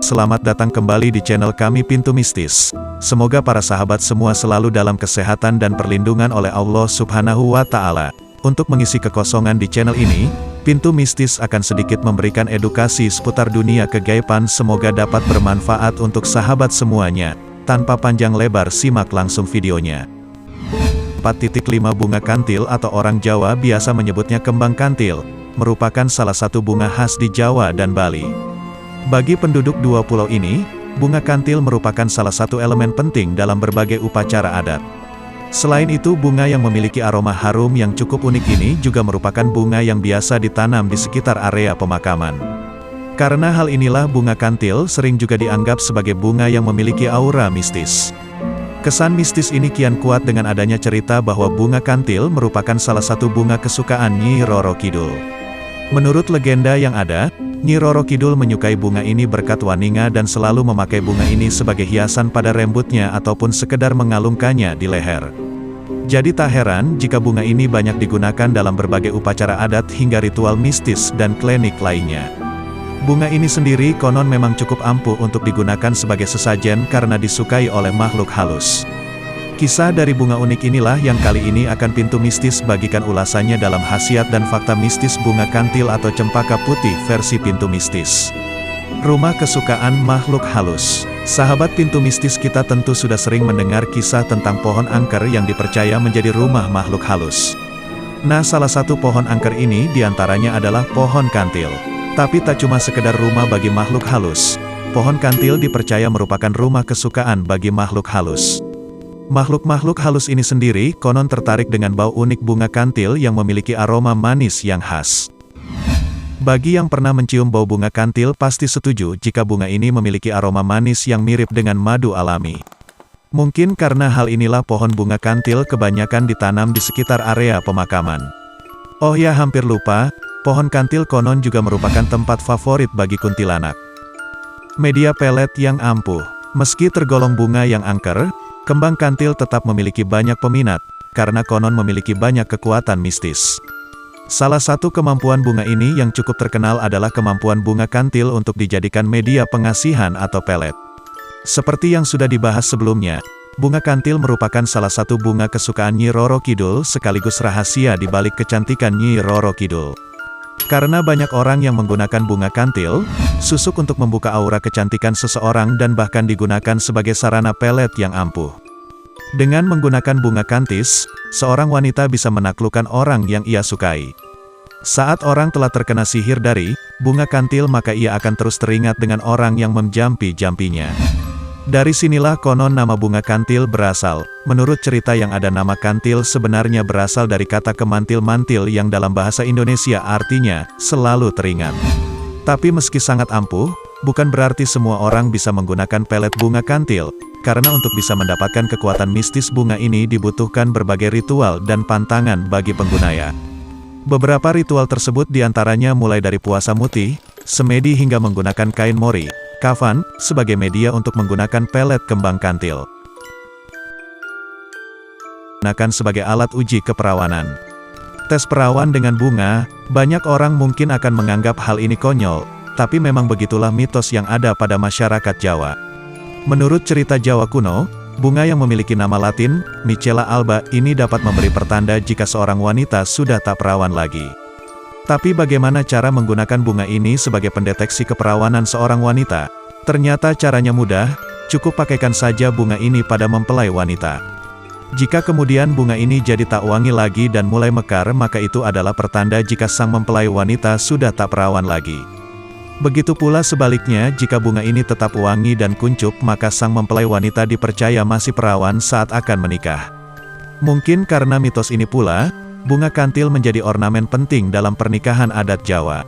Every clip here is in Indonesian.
selamat datang kembali di channel kami Pintu Mistis. Semoga para sahabat semua selalu dalam kesehatan dan perlindungan oleh Allah Subhanahu wa Ta'ala. Untuk mengisi kekosongan di channel ini, Pintu Mistis akan sedikit memberikan edukasi seputar dunia kegaiban, semoga dapat bermanfaat untuk sahabat semuanya. Tanpa panjang lebar, simak langsung videonya. 4.5 Bunga kantil atau orang Jawa biasa menyebutnya kembang kantil, merupakan salah satu bunga khas di Jawa dan Bali. Bagi penduduk dua pulau ini, bunga kantil merupakan salah satu elemen penting dalam berbagai upacara adat. Selain itu, bunga yang memiliki aroma harum yang cukup unik ini juga merupakan bunga yang biasa ditanam di sekitar area pemakaman. Karena hal inilah bunga kantil sering juga dianggap sebagai bunga yang memiliki aura mistis. Kesan mistis ini kian kuat dengan adanya cerita bahwa bunga kantil merupakan salah satu bunga kesukaan Nyi Roro Kidul. Menurut legenda yang ada, Nyi Roro Kidul menyukai bunga ini berkat Waninga dan selalu memakai bunga ini sebagai hiasan pada rambutnya ataupun sekedar mengalungkannya di leher. Jadi tak heran jika bunga ini banyak digunakan dalam berbagai upacara adat hingga ritual mistis dan klinik lainnya. Bunga ini sendiri konon memang cukup ampuh untuk digunakan sebagai sesajen karena disukai oleh makhluk halus. Kisah dari bunga unik inilah yang kali ini akan Pintu Mistis bagikan ulasannya dalam khasiat dan fakta mistis bunga kantil atau cempaka putih versi Pintu Mistis. Rumah kesukaan makhluk halus. Sahabat Pintu Mistis, kita tentu sudah sering mendengar kisah tentang pohon angker yang dipercaya menjadi rumah makhluk halus. Nah, salah satu pohon angker ini diantaranya adalah pohon kantil. Tapi tak cuma sekedar rumah bagi makhluk halus, pohon kantil dipercaya merupakan rumah kesukaan bagi makhluk halus. Makhluk-makhluk halus ini sendiri konon tertarik dengan bau unik bunga kantil yang memiliki aroma manis yang khas. Bagi yang pernah mencium bau bunga kantil pasti setuju jika bunga ini memiliki aroma manis yang mirip dengan madu alami. Mungkin karena hal inilah pohon bunga kantil kebanyakan ditanam di sekitar area pemakaman. Oh ya, hampir lupa, pohon kantil konon juga merupakan tempat favorit bagi kuntilanak. Media pelet yang ampuh. Meski tergolong bunga yang angker, kembang kantil tetap memiliki banyak peminat, karena konon memiliki banyak kekuatan mistis. Salah satu kemampuan bunga ini yang cukup terkenal adalah kemampuan bunga kantil untuk dijadikan media pengasihan atau pelet. Seperti yang sudah dibahas sebelumnya, bunga kantil merupakan salah satu bunga kesukaan Nyi Roro Kidul sekaligus rahasia di balik kecantikan Nyi Roro Kidul. Karena banyak orang yang menggunakan bunga kantil, susuk untuk membuka aura kecantikan seseorang dan bahkan digunakan sebagai sarana pelet yang ampuh. Dengan menggunakan bunga kantis, seorang wanita bisa menaklukkan orang yang ia sukai. Saat orang telah terkena sihir dari bunga kantil, maka ia akan terus teringat dengan orang yang menjampi-jampinya. Dari sinilah konon nama bunga kantil berasal. Menurut cerita yang ada, nama kantil sebenarnya berasal dari kata kemantil-mantil yang dalam bahasa Indonesia artinya selalu teringat. Tapi meski sangat ampuh, bukan berarti semua orang bisa menggunakan pelet bunga kantil, karena untuk bisa mendapatkan kekuatan mistis bunga ini dibutuhkan berbagai ritual dan pantangan bagi penggunanya. Beberapa ritual tersebut diantaranya mulai dari puasa mutih, semedi hingga menggunakan kain mori, kafan, sebagai media untuk menggunakan pelet kembang kantil. Gunakan sebagai alat uji keperawanan. Tes perawan dengan bunga, banyak orang mungkin akan menganggap hal ini konyol, tapi memang begitulah mitos yang ada pada masyarakat Jawa. Menurut cerita Jawa kuno, bunga yang memiliki nama Latin, Michela alba, ini dapat memberi pertanda jika seorang wanita sudah tak perawan lagi. Tapi bagaimana cara menggunakan bunga ini sebagai pendeteksi keperawanan seorang wanita? Ternyata caranya mudah, cukup pakaikan saja bunga ini pada mempelai wanita. Jika kemudian bunga ini jadi tak wangi lagi dan mulai mekar, maka itu adalah pertanda jika sang mempelai wanita sudah tak perawan lagi. Begitu pula sebaliknya, jika bunga ini tetap wangi dan kuncup, maka sang mempelai wanita dipercaya masih perawan saat akan menikah. Mungkin karena mitos ini pula, bunga kantil menjadi ornamen penting dalam pernikahan adat Jawa.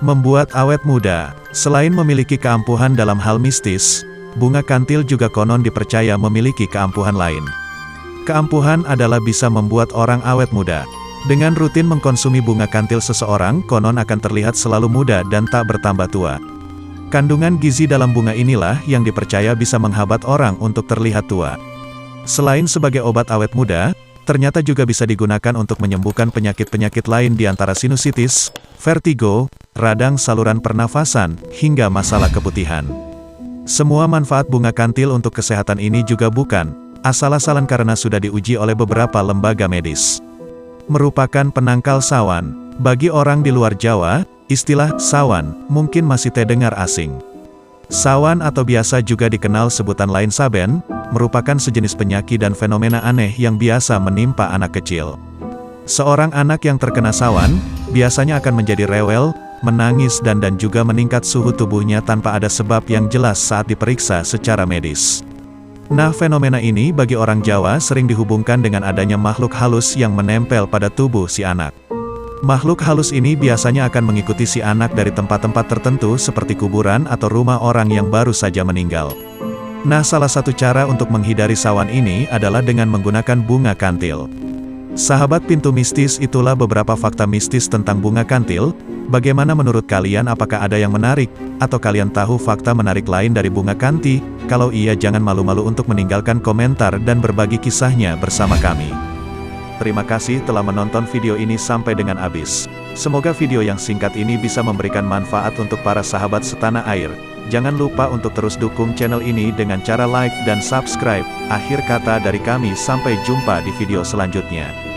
Membuat awet muda. Selain memiliki keampuhan dalam hal mistis, bunga kantil juga konon dipercaya memiliki keampuhan lain. Keampuhan adalah bisa membuat orang awet muda. Dengan rutin mengkonsumi bunga kantil, seseorang konon akan terlihat selalu muda dan tak bertambah tua. Kandungan gizi dalam bunga inilah yang dipercaya bisa menghambat orang untuk terlihat tua. Selain sebagai obat awet muda, ternyata juga bisa digunakan untuk menyembuhkan penyakit-penyakit lain di antara sinusitis, vertigo, radang saluran pernafasan, hingga masalah keputihan. Semua manfaat bunga kantil untuk kesehatan ini juga bukan asal-asalan karena sudah diuji oleh beberapa lembaga medis. Merupakan penangkal sawan. Bagi orang di luar Jawa, istilah sawan mungkin masih terdengar asing. Sawan atau biasa juga dikenal sebutan lain saben, merupakan sejenis penyakit dan fenomena aneh yang biasa menimpa anak kecil. Seorang anak yang terkena sawan, biasanya akan menjadi rewel, menangis dan juga meningkat suhu tubuhnya tanpa ada sebab yang jelas saat diperiksa secara medis. Nah, fenomena ini bagi orang Jawa sering dihubungkan dengan adanya makhluk halus yang menempel pada tubuh si anak. Makhluk halus ini biasanya akan mengikuti si anak dari tempat-tempat tertentu seperti kuburan atau rumah orang yang baru saja meninggal. Nah, salah satu cara untuk menghindari sawan ini adalah dengan menggunakan bunga kantil. Sahabat Pintu Mistis, itulah beberapa fakta mistis tentang bunga kantil. Bagaimana menurut kalian, apakah ada yang menarik? Atau kalian tahu fakta menarik lain dari bunga kanti? Kalau iya, jangan malu-malu untuk meninggalkan komentar dan berbagi kisahnya bersama kami. Terima kasih telah menonton video ini sampai dengan habis. Semoga video yang singkat ini bisa memberikan manfaat untuk para sahabat setanah air. Jangan lupa untuk terus dukung channel ini dengan cara like dan subscribe. Akhir kata dari kami, sampai jumpa di video selanjutnya.